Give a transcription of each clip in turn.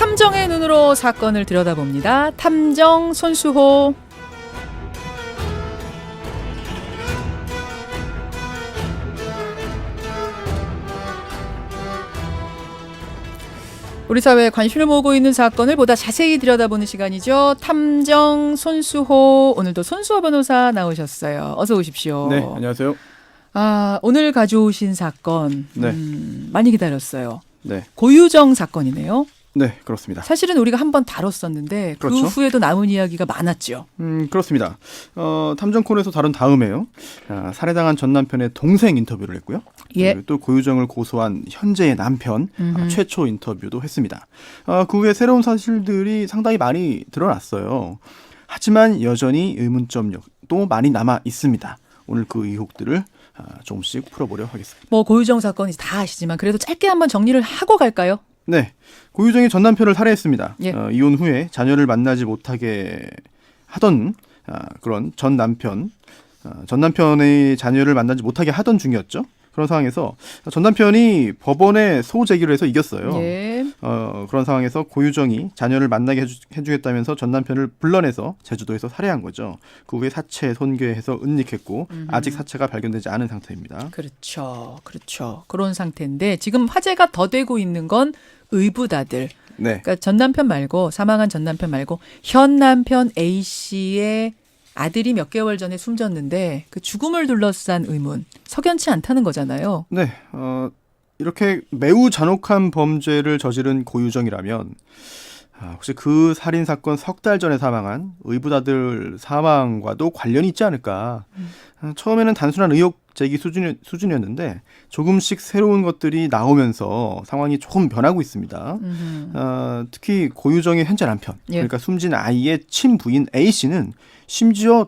탐정의 눈으로 사건을 들여다봅니다. 탐정 손수호. 우리 사회에 관심을 모으고 있는 사건을 보다 자세히 들여다보는 시간이죠. 탐정 손수호. 오늘도 손수호 변호사 나오셨어요. 어서 오십시오. 네, 안녕하세요. 오늘 가져오신 사건 네. 많이 기다렸어요. 네, 고유정 사건이네요. 네, 그렇습니다. 사실은 우리가 한번 다뤘었는데 그렇죠. 그 후에도 남은 이야기가 많았죠. 그렇습니다. 탐정콘에서 다룬 다음에요. 살해당한 전 남편의 동생 인터뷰를 했고요. 예. 그리고 또 고유정을 고소한 현재의 남편 최초 인터뷰도 했습니다. 그 후에 새로운 사실들이 상당히 많이 드러났어요. 하지만 여전히 의문점도 많이 남아 있습니다. 오늘 그 의혹들을 조금씩 풀어보려 하겠습니다. 뭐 고유정 사건이 다 아시지만 그래도 짧게 한번 정리를 하고 갈까요? 네, 고유정이 전 남편을 살해했습니다. 예. 이혼 후에 자녀를 만나지 못하게 하던 그런 전 남편의 자녀를 만나지 못하게 하던 중이었죠. 그런 상황에서 전 남편이 법원에 소호 제기를 해서 이겼어요. 예. 그런 상황에서 고유정이 자녀를 만나게 해주겠다면서 전 남편을 불러내서 제주도에서 살해한 거죠. 그 후에 사체 손괴해서 은닉했고 아직 사체가 발견되지 않은 상태입니다. 그렇죠. 그런 상태인데 지금 화제가 더 되고 있는 건 의부다들. 네, 그러니까 전 남편 말고 사망한 전 남편 말고 현 남편 A 씨의 아들이 몇 개월 전에 숨졌는데 그 죽음을 둘러싼 의문 석연치 않다는 거잖아요. 네, 이렇게 매우 잔혹한 범죄를 저지른 고유정이라면 혹시 그 살인 사건 석 달 전에 사망한 의붓아들 사망과도 관련이 있지 않을까? 처음에는 단순한 의혹 제기 수준이었는데 조금씩 새로운 것들이 나오면서 상황이 조금 변하고 있습니다. 특히 고유정의 현재 남편, 예. 그러니까 숨진 아이의 친부인 A 씨는 심지어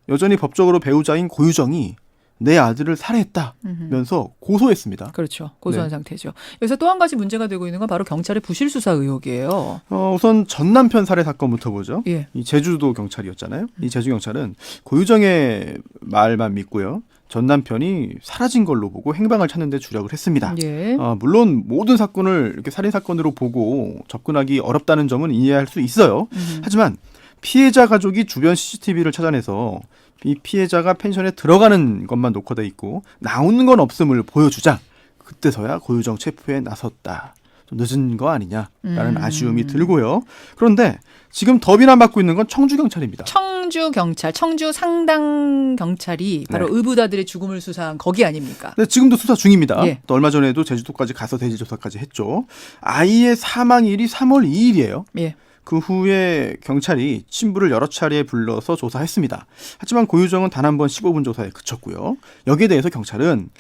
여전히 법적으로 배우자인 고유정이 내 아들을 살해했다면서 고소했습니다. 그렇죠. 고소한 네. 상태죠. 여기서 또 한 가지 문제가 되고 있는 건 바로 경찰의 부실 수사 의혹이에요. 우선 전 남편 살해 사건부터 보죠. 예. 이 제주도 경찰이었잖아요. 이 제주 경찰은 고유정의 말만 믿고요. 전 남편이 사라진 걸로 보고 행방을 찾는 데 주력을 했습니다. 예. 물론 모든 사건을 이렇게 살인 사건으로 보고 접근하기 어렵다는 점은 이해할 수 있어요. 하지만 피해자 가족이 주변 CCTV를 찾아내서 이 피해자가 펜션에 들어가는 것만 녹화돼 있고 나오는 건 없음을 보여주자 그때서야 고유정 체포에 나섰다. 좀 늦은 거 아니냐라는 아쉬움이 들고요. 그런데 지금 더 비난받고 있는 건 청주경찰입니다. 청주경찰, 청주 상당경찰이 바로 네. 의붓아들의 죽음을 수사한 거기 아닙니까? 네, 지금도 수사 중입니다. 예. 또 얼마 전에도 제주도까지 가서 대지조사까지 했죠. 아이의 사망일이 3월 2일이에요. 예. 그 후에 경찰이 친부를 여러 차례 불러서 조사했습니다. 하지만 고유정은 단 한 번 15분 조사에 그쳤고요. 여기에 대해서 경찰은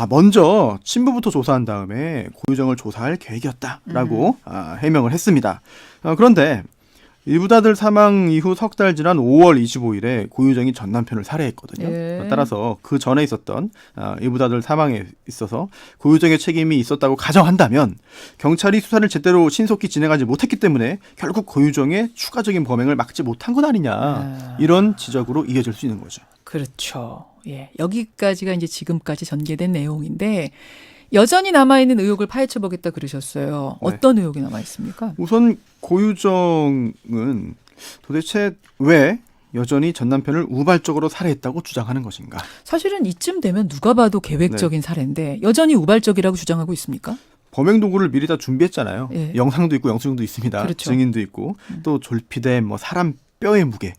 먼저 친부부터 조사한 다음에 고유정을 조사할 계획이었다라고 해명을 했습니다. 그런데 의붓아들 사망 이후 석 달 지난 5월 25일에 고유정이 전 남편을 살해했거든요. 예. 따라서 그 전에 있었던 의붓아들 사망에 있어서 고유정의 책임이 있었다고 가정한다면 경찰이 수사를 제대로 신속히 진행하지 못했기 때문에 결국 고유정의 추가적인 범행을 막지 못한 것 아니냐. 이런 지적으로 이어질 수 있는 거죠. 그렇죠. 예. 여기까지가 이제 지금까지 전개된 내용인데 여전히 남아있는 의혹을 파헤쳐보겠다 그러셨어요. 네. 어떤 의혹이 남아있습니까? 우선 고유정은 도대체 왜 여전히 전 남편을 우발적으로 살해했다고 주장하는 것인가? 사실은 이쯤 되면 누가 봐도 계획적인 살해인데 여전히 우발적이라고 주장하고 있습니까? 범행 도구를 미리 다 준비했잖아요. 예. 영상도 있고 영수증도 있습니다. 그렇죠. 증인도 있고 또 졸피뎀, 사람 뼈의 무게,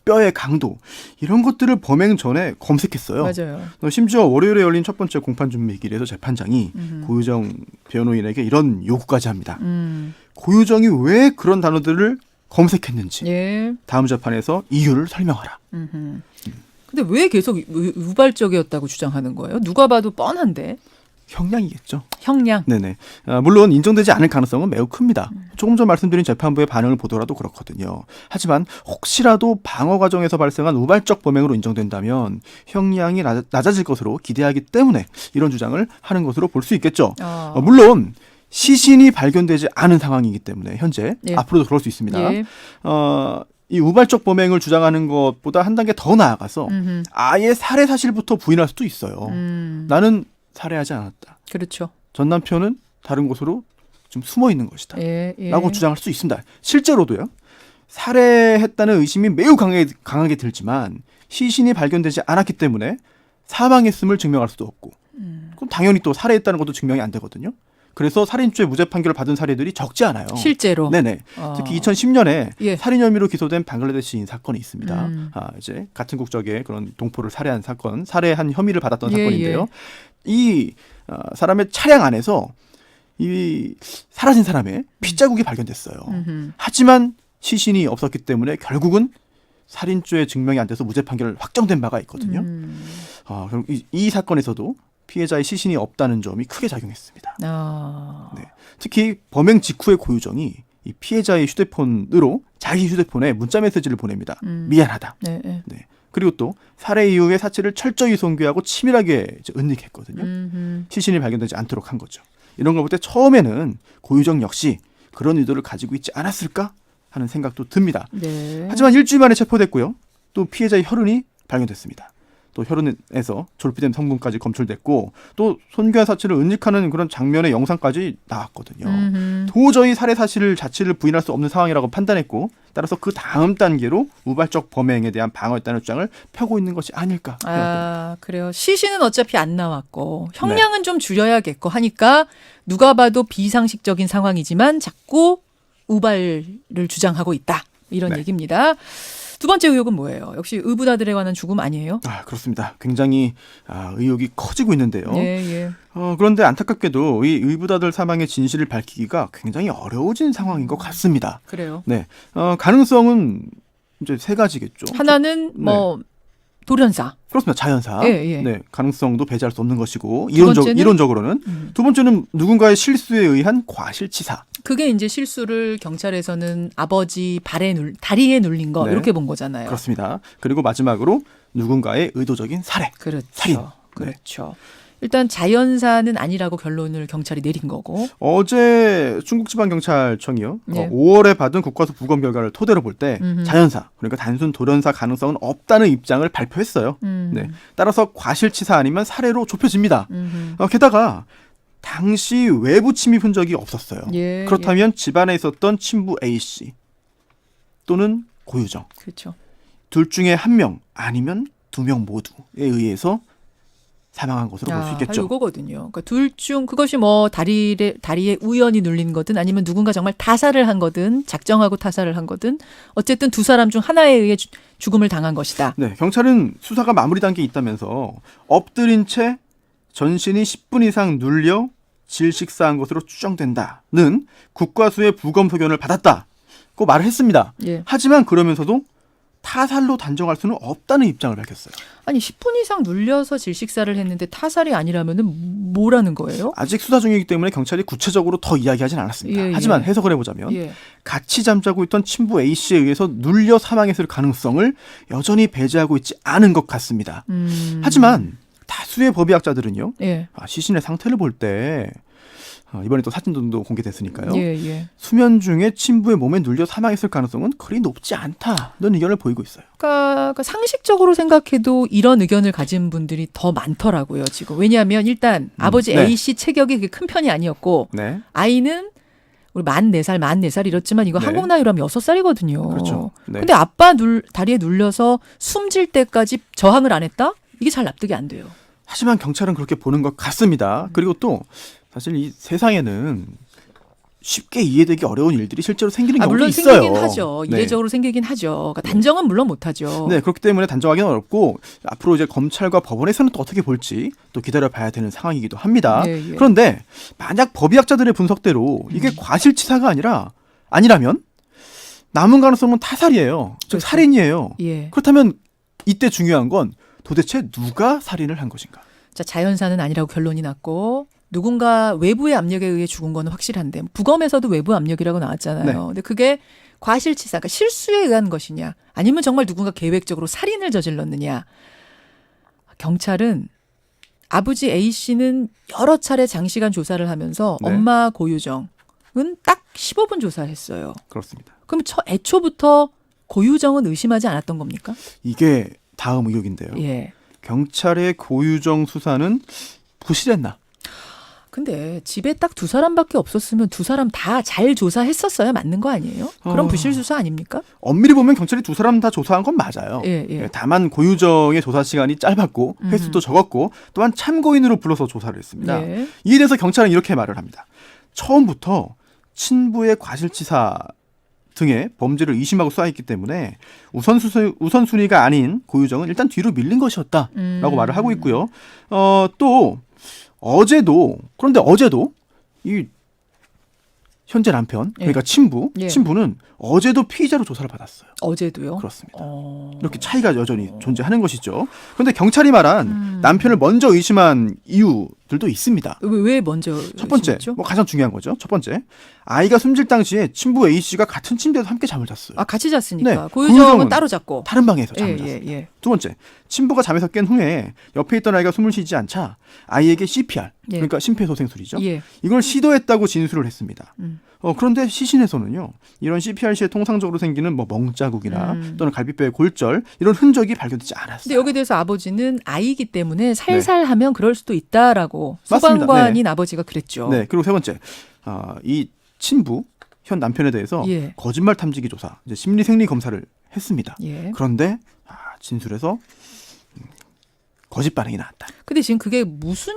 뼈의 강도 이런 것들을 범행 전에 검색했어요. 맞아요. 심지어 월요일에 열린 첫 번째 공판 준비기일에서 재판장이 고유정 변호인에게 이런 요구까지 합니다. 고유정이 왜 그런 단어들을 검색했는지 예. 다음 재판에서 이유를 설명하라. 근데 왜 계속 우발적이었다고 주장하는 거예요? 누가 봐도 뻔한데. 형량이겠죠. 형량. 네네. 물론 인정되지 않을 가능성은 매우 큽니다. 조금 전 말씀드린 재판부의 반응을 보더라도 그렇거든요. 하지만 혹시라도 방어 과정에서 발생한 우발적 범행으로 인정된다면 형량이 낮아질 것으로 기대하기 때문에 이런 주장을 하는 것으로 볼 수 있겠죠. 물론 시신이 발견되지 않은 상황이기 때문에 현재 예. 앞으로도 그럴 수 있습니다. 예. 이 우발적 범행을 주장하는 것보다 한 단계 더 나아가서 아예 살해 사실부터 부인할 수도 있어요. 나는 살해하지 않았다. 그렇죠. 전 남편은 다른 곳으로 좀 숨어 있는 것이다. 예, 예. 라고 주장할 수 있습니다. 실제로도요. 살해했다는 의심이 매우 강하게 들지만 시신이 발견되지 않았기 때문에 사망했음을 증명할 수도 없고 그럼 당연히 또 살해했다는 것도 증명이 안 되거든요. 그래서 살인죄 무죄 판결을 받은 사례들이 적지 않아요. 실제로. 네네. 특히 2010년에 예. 살인 혐의로 기소된 방글라데시인 사건이 있습니다. 음. 이제 같은 국적의 그런 동포를 살해한 사건, 살해한 혐의를 받았던 예, 사건인데요. 예. 이 사람의 차량 안에서 이 사라진 사람의 핏자국이 발견됐어요. 음흠. 하지만 시신이 없었기 때문에 결국은 살인죄 증명이 안 돼서 무죄 판결 확정된 바가 있거든요. 그럼 이 사건에서도 피해자의 시신이 없다는 점이 크게 작용했습니다. 네. 특히 범행 직후의 고유정이 이 피해자의 휴대폰으로 자기 휴대폰에 문자 메시지를 보냅니다. 미안하다. 네, 네. 네. 그리고 또 살해 이후에 사체를 철저히 손괴하고 치밀하게 이제 은닉했거든요. 시신이 발견되지 않도록 한 거죠. 이런 걸 볼 때 처음에는 고유정 역시 그런 의도를 가지고 있지 않았을까 하는 생각도 듭니다. 네. 하지만 일주일 만에 체포됐고요. 또 피해자의 혈흔이 발견됐습니다. 또 혈흔에서 졸피뎀 성분까지 검출됐고 또 손괴한 사체를 은닉하는 그런 장면의 영상까지 나왔거든요. 도저히 살해 사실 자체를 부인할 수 없는 상황이라고 판단했고 따라서 그 다음 단계로 우발적 범행에 대한 방어했다는 주장을 펴고 있는 것이 아닐까. 그래요. 시신은 어차피 안 나왔고 형량은 좀 줄여야겠고 하니까 누가 봐도 비상식적인 상황이지만 자꾸 우발을 주장하고 있다. 이런 얘기입니다. 두 번째 의혹은 뭐예요? 역시 의붓아들에 관한 죽음 아니에요? 그렇습니다. 굉장히 의혹이 커지고 있는데요. 예. 그런데 안타깝게도 이 의붓아들 사망의 진실을 밝히기가 굉장히 어려워진 상황인 것 같습니다. 그래요? 네. 가능성은 이제 세 가지겠죠. 하나는 돌연사. 그렇습니다. 자연사. 예. 네, 가능성도 배제할 수 없는 것이고 번째는? 이론적으로는 두 번째는 누군가의 실수에 의한 과실치사. 그게 이제 실수를 경찰에서는 아버지 다리에 눌린 거 이렇게 본 거잖아요. 그렇습니다. 그리고 마지막으로 누군가의 의도적인 살해. 그렇죠. 살인. 그렇죠. 일단 자연사는 아니라고 결론을 경찰이 내린 거고. 어제 충북지방경찰청이요. 네. 5월에 받은 국과수 부검 결과를 토대로 볼 때 자연사, 그러니까 단순 돌연사 가능성은 없다는 입장을 발표했어요. 네. 따라서 과실치사 아니면 살해로 좁혀집니다. 게다가 당시 외부 침입 흔적이 없었어요. 그렇다면 집안에 있었던 친부 A씨 또는 고유정. 그렇죠. 둘 중에 한 명 아니면 두 명 모두에 의해서 사망한 것으로 볼 수 있겠죠. 이거거든요. 그러니까 둘 중 그것이 뭐 다리에 우연히 눌린 거든 아니면 누군가 정말 타살을 한 거든 작정하고 타살을 한 거든 어쨌든 두 사람 중 하나에 의해 죽음을 당한 것이다. 네, 경찰은 수사가 마무리 단계에 있다면서 엎드린 채 전신이 10분 이상 눌려 질식사한 것으로 추정된다는 국과수의 부검 소견을 받았다고 말을 했습니다. 예. 하지만 그러면서도 타살로 단정할 수는 없다는 입장을 밝혔어요. 아니 10분 이상 눌려서 질식사를 했는데 타살이 아니라면은 뭐라는 거예요? 아직 수사 중이기 때문에 경찰이 구체적으로 더 이야기하진 않았습니다. 하지만 해석을 해보자면 같이 잠자고 있던 친부 A씨에 의해서 눌려 사망했을 가능성을 여전히 배제하고 있지 않은 것 같습니다. 하지만 다수의 법의학자들은요. 시신의 상태를 볼 때 이번에 또 사진도 공개됐으니까요. 수면 중에 친부의 몸에 눌려 사망했을 가능성은 그리 높지 않다는 의견을 보이고 있어요. 그러니까 상식적으로 생각해도 이런 의견을 가진 분들이 더 많더라고요. 지금 왜냐하면 일단 아버지 A씨 체격이 그렇게 큰 편이 아니었고 아이는 우리 만 4살 이렇지만 이거 한국 나이로 하면 6살이거든요. 그렇죠. 근데 아빠 다리에 눌려서 숨질 때까지 저항을 안 했다? 이게 잘 납득이 안 돼요. 하지만 경찰은 그렇게 보는 것 같습니다. 그리고 또 사실 이 세상에는 쉽게 이해되기 어려운 일들이 실제로 생기는 경우도 물론 있어요. 생기긴 하죠. 이례적으로 생기긴 하죠. 그러니까 단정은 물론 못하죠. 네, 그렇기 때문에 단정하기는 어렵고 앞으로 이제 검찰과 법원에서는 또 어떻게 볼지 또 기다려봐야 되는 상황이기도 합니다. 그런데 만약 법의학자들의 분석대로 이게 과실치사가 아니라면 남은 가능성은 타살이에요. 즉 살인이에요. 그렇다면 이때 중요한 건 도대체 누가 살인을 한 것인가? 자, 자연사는 아니라고 결론이 났고 누군가 외부의 압력에 의해 죽은 건 확실한데 부검에서도 외부 압력이라고 나왔잖아요. 근데 그게 과실치사, 그러니까 실수에 의한 것이냐 아니면 정말 누군가 계획적으로 살인을 저질렀느냐. 경찰은 아버지 A씨는 여러 차례 장시간 조사를 하면서 엄마 고유정은 딱 15분 조사했어요. 그렇습니다. 그럼 애초부터 고유정은 의심하지 않았던 겁니까? 이게 다음 의혹인데요. 경찰의 고유정 수사는 부실했나? 근데 집에 딱 두 사람밖에 없었으면 두 사람 다 잘 조사했었어야 맞는 거 아니에요? 그럼 부실 수사 아닙니까? 엄밀히 보면 경찰이 두 사람 다 조사한 건 맞아요. 예. 다만 고유정의 조사 시간이 짧았고 횟수도 적었고 또한 참고인으로 불러서 조사를 했습니다. 예. 이에 대해서 경찰은 이렇게 말을 합니다. 처음부터 친부의 과실치사 등의 범죄를 의심하고 쏘아있기 때문에 우선순위가 아닌 고유정은 일단 뒤로 밀린 것이었다라고 말을 하고 있고요. 또 그런데 어제도 이 현재 남편 그러니까 친부는 어제도 피의자로 조사를 받았어요. 어제도요? 그렇습니다. 이렇게 차이가 여전히 존재하는 것이죠. 그런데 경찰이 말한 남편을 먼저 의심한 이유들도 있습니다. 왜 먼저 첫 번째, 의심했죠? 가장 중요한 거죠. 첫 번째, 아이가 숨질 당시에 친부 A 씨가 같은 침대에서 함께 잠을 잤어요. 아, 같이 잤으니까. 네, 고유정은 고유정은 따로 잤고. 다른 방에서 잠을 잤습니다. 두 번째, 친부가 잠에서 깬 후에 옆에 있던 아이가 숨을 쉬지 않자 아이에게 CPR, 그러니까 심폐소생술이죠. 이걸 시도했다고 진술을 했습니다. 그런데 시신에서는요, 이런 CPR 시에 통상적으로 생기는 뭐 멍자국이나 또는 갈비뼈의 골절 이런 흔적이 발견되지 않았어요. 근데 여기에 대해서 아버지는 아이기 때문에 살살하면 그럴 수도 있다라고 맞습니다. 소방관인 아버지가 그랬죠. 네, 그리고 세 번째, 이 친부 현 남편에 대해서 거짓말 탐지기 조사, 이제 심리 생리 검사를 했습니다. 그런데 진술에서 거짓 반응이 나왔다. 근데 지금 그게 무슨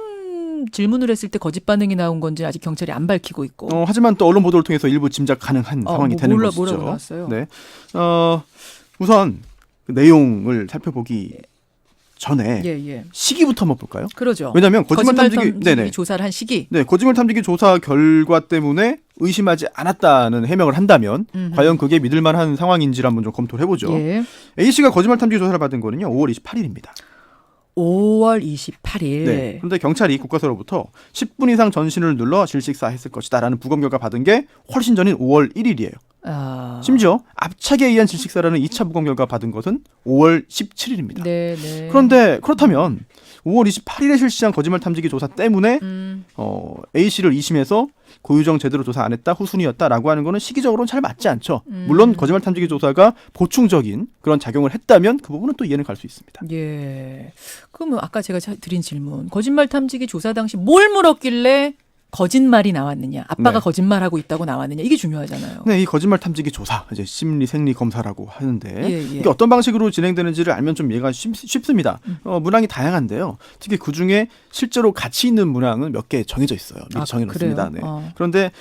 질문을 했을 때 거짓 반응이 나온 건지 아직 경찰이 안 밝히고 있고. 하지만 또 언론 보도를 통해서 일부 짐작 가능한 상황이 되는 것이죠. 뭐라고 나왔어요? 네, 우선 그 내용을 살펴보기 전에 시기부터 한번 볼까요? 그러죠. 왜냐하면 거짓말 탐지기 조사를 한 시기. 네, 거짓말 탐지기 조사 결과 때문에 의심하지 않았다는 해명을 한다면 과연 그게 믿을만한 상황인지를 한번 좀 검토를 해보죠. A 씨가 거짓말 탐지기 조사를 받은 거는요 5월 28일입니다. 5월 28일. 네. 그런데 경찰이 국과서로부터 10분 이상 전신을 눌러 질식사했을 것이다라는 부검 결과 받은 게 훨씬 전인 5월 1일이에요. 심지어 압착에 의한 질식사라는 2차 부검 결과 받은 것은 5월 17일입니다. 그런데 그렇다면 5월 28일에 실시한 거짓말 탐지기 조사 때문에 A 씨를 2심에서 고유정 제대로 조사 안 했다, 후순위였다라고 하는 거는 시기적으로는 잘 맞지 않죠. 물론 거짓말 탐지기 조사가 보충적인 그런 작용을 했다면 그 부분은 또 이해는 갈 수 있습니다. 그러면 아까 제가 드린 질문, 거짓말 탐지기 조사 당시 뭘 물었길래 거짓말이 나왔느냐, 아빠가 거짓말하고 있다고 나왔느냐, 이게 중요하잖아요. 네, 이 거짓말 탐지기 조사, 이제 심리 생리 검사라고 하는데 이게 어떤 방식으로 진행되는지를 알면 좀 이해가 쉽습니다. 문항이 다양한데요. 특히 그 중에 실제로 가치 있는 문항은 몇 개 정해져 있어요. 미리 정해놓습니다. 네. 그런데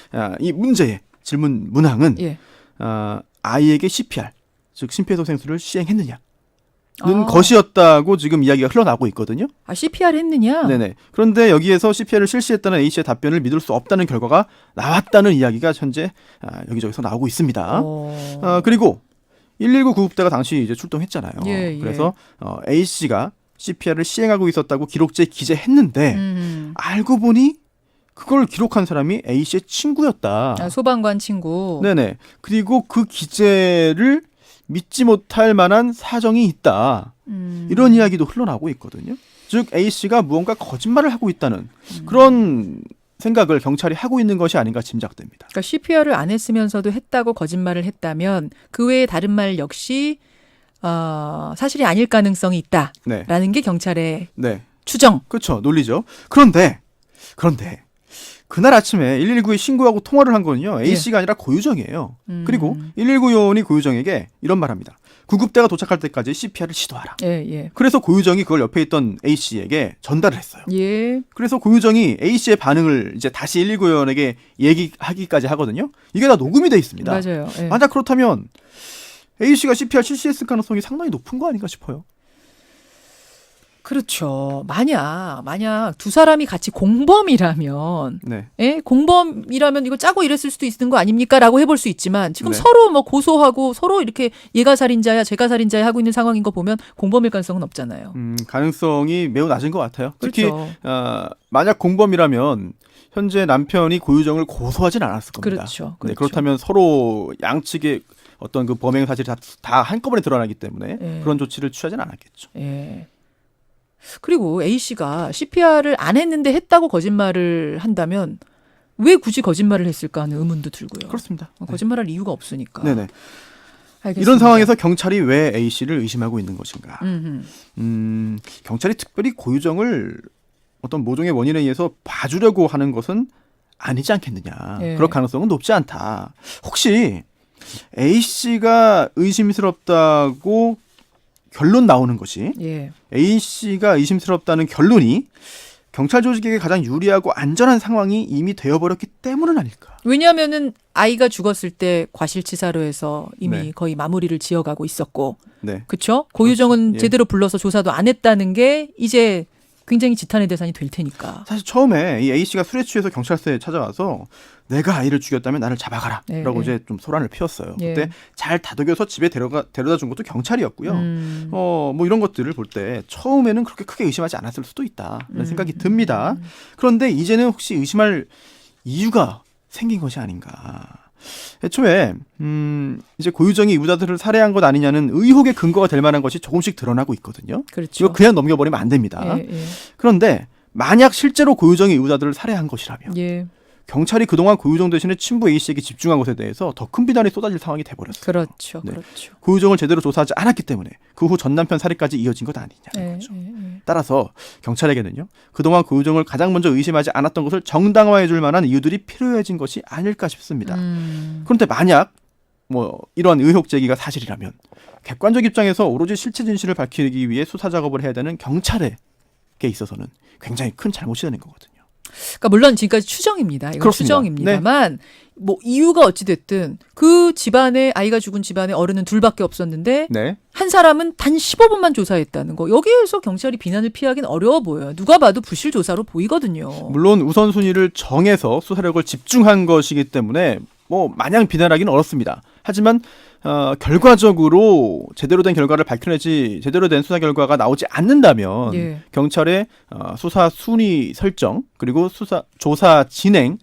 이 문제의 질문 문항은 아이에게 CPR, 즉 심폐소생술을 시행했느냐. 는 것이었다고 지금 이야기가 흘러나오고 있거든요. CPR 했느냐? 네네. 그런데 여기에서 CPR을 실시했다는 A 씨의 답변을 믿을 수 없다는 결과가 나왔다는 이야기가 현재 여기저기서 나오고 있습니다. 그리고 119 구급대가 당시 이제 출동했잖아요. 그래서 A 씨가 CPR을 시행하고 있었다고 기록지에 기재했는데 알고 보니 그걸 기록한 사람이 A 씨의 친구였다. 소방관 친구. 네네. 그리고 그 기재를 믿지 못할 만한 사정이 있다. 이런 이야기도 흘러나오고 있거든요. 즉 A 씨가 무언가 거짓말을 하고 있다는 그런 생각을 경찰이 하고 있는 것이 아닌가 짐작됩니다. 그러니까 CPR을 안 했으면서도 했다고 거짓말을 했다면 그 외에 다른 말 역시 사실이 아닐 가능성이 있다라는 게 경찰의 추정. 그렇죠. 논리죠. 그런데 그날 아침에 119에 신고하고 통화를 한 거는요. A 씨가 아니라 고유정이에요. 그리고 119 요원이 고유정에게 이런 말합니다. 구급대가 도착할 때까지 CPR을 시도하라. 그래서 고유정이 그걸 옆에 있던 A 씨에게 전달을 했어요. 그래서 고유정이 A 씨의 반응을 이제 다시 119 요원에게 얘기하기까지 하거든요. 이게 다 녹음이 돼 있습니다. 맞아요. 만약 그렇다면 A 씨가 CPR 실시했을 가능성이 상당히 높은 거 아닌가 싶어요. 그렇죠. 만약 두 사람이 같이 공범이라면, 공범이라면 이거 짜고 이랬을 수도 있는 거 아닙니까?라고 해볼 수 있지만 지금 서로 뭐 고소하고 서로 이렇게 얘가 살인자야, 제가 살인자야 하고 있는 상황인 거 보면 공범일 가능성은 없잖아요. 가능성이 매우 낮은 것 같아요. 특히 그렇죠. 만약 공범이라면 현재 남편이 고유정을 고소하진 않았을 겁니다. 그렇죠. 그렇다면 서로 양측의 어떤 그 범행 사실이 다 한꺼번에 드러나기 때문에 그런 조치를 취하진 않았겠죠. 그리고 A 씨가 CPR을 안 했는데 했다고 거짓말을 한다면 왜 굳이 거짓말을 했을까 하는 의문도 들고요. 그렇습니다. 거짓말할 이유가 없으니까. 네네. 알겠습니다. 이런 상황에서 경찰이 왜 A 씨를 의심하고 있는 것인가? 경찰이 특별히 고유정을 어떤 모종의 원인에 의해서 봐주려고 하는 것은 아니지 않겠느냐. 예. 그럴 가능성은 높지 않다. 혹시 A씨가 의심스럽다고 결론 나오는 것이 예. A씨가 의심스럽다는 결론이 경찰 조직에게 가장 유리하고 안전한 상황이 이미 되어버렸기 때문은 아닐까. 왜냐하면은 아이가 죽었을 때 과실치사로 해서 이미 네. 거의 마무리를 지어가고 있었고, 네. 그렇죠? 고유정은 예. 제대로 불러서 조사도 안 했다는 게 이제 굉장히 지탄의 대상이 될 테니까. 사실 처음에 이 A씨가 술에 취해서 경찰서에 찾아와서 내가 아이를 죽였다면 나를 잡아가라 네, 라고 네. 이제 좀 소란을 피웠어요. 예. 그때 잘 다독여서 집에 데려다 준 것도 경찰이었고요. 뭐 이런 것들을 볼 때 처음에는 그렇게 크게 의심하지 않았을 수도 있다라는 생각이 듭니다. 그런데 이제는 혹시 의심할 이유가 생긴 것이 아닌가. 애초에 이제 고유정이 유다들을 살해한 것 아니냐는 의혹의 근거가 될 만한 것이 조금씩 드러나고 있거든요. 그렇죠. 이거 그냥 넘겨버리면 안 됩니다. 예, 예. 그런데 만약 실제로 고유정이 유다들을 살해한 것이라면 예. 경찰이 그동안 고유정 대신에 친부 A씨에게 집중한 것에 대해서 더 큰 비난이 쏟아질 상황이 돼버렸어요. 그렇죠. 네. 그렇죠. 고유정을 제대로 조사하지 않았기 때문에 그 후 전 남편 살해까지 이어진 것 아니냐는 예, 거죠. 예, 예. 따라서 경찰에게는요. 그동안 고유정을 가장 먼저 의심하지 않았던 것을 정당화해 줄 만한 이유들이 필요해진 것이 아닐까 싶습니다. 그런데 만약 뭐 이런 의혹 제기가 사실이라면 객관적 입장에서 오로지 실체 진실을 밝히기 위해 수사 작업을 해야 되는 경찰에게 있어서는 굉장히 큰 잘못이 되는 거거든요. 그러니까 물론 지금까지 추정입니다. 이건 그렇습니다. 추정입니다만 뭐 이유가 어찌 됐든 그 집안에 아이가 죽은 집안에 어른은 둘밖에 없었는데 네. 한 사람은 단 15분만 조사했다는 거. 여기에서 경찰이 비난을 피하기는 어려워 보여요. 누가 봐도 부실 조사로 보이거든요. 물론 우선순위를 정해서 수사력을 집중한 것이기 때문에 뭐 마냥 비난하기는 어렵습니다. 하지만 결과적으로 제대로 된 결과를 밝혀내지 제대로 된 수사 결과가 나오지 않는다면 예. 경찰의 수사 순위 설정 그리고 조사 진행,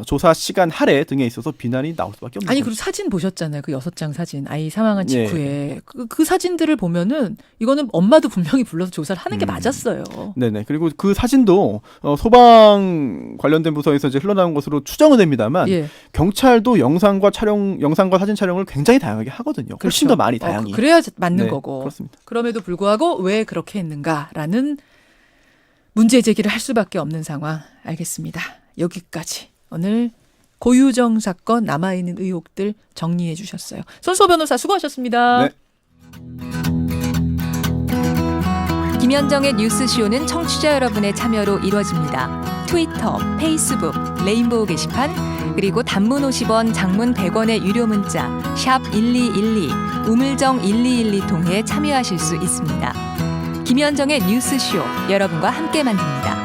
조사 시간 할애 등에 있어서 비난이 나올 수밖에 없는 아니 거죠. 그리고 사진 보셨잖아요. 그 6장 사진. 아이 사망한 예. 직후에 그 사진들을 보면은 이거는 엄마도 분명히 불러서 조사를 하는 게 맞았어요. 네네. 그리고 그 사진도 소방 관련된 부서에서 이제 흘러나온 것으로 추정은 됩니다만 예. 경찰도 영상과 사진 촬영을 굉장히 다양하게 하거든요. 훨씬 그렇죠. 더 많이 다양히. 그래야 맞는 네, 거고. 그렇습니다. 그럼에도 불구하고 왜 그렇게 했는가라는 문제 제기를 할 수밖에 없는 상황. 알겠습니다. 여기까지 오늘 고유정 사건 남아있는 의혹들 정리해 주셨어요. 손수호 변호사 수고하셨습니다. 네. 김현정의 뉴스쇼는 청취자 여러분의 참여로 이루어집니다. 트위터, 페이스북, 레인보우 게시판, 그리고 단문 50원, 장문 100원의 유료 문자 샵 1212, 우물정 1212 통해 참여하실 수 있습니다. 김현정의 뉴스쇼, 여러분과 함께 만듭니다.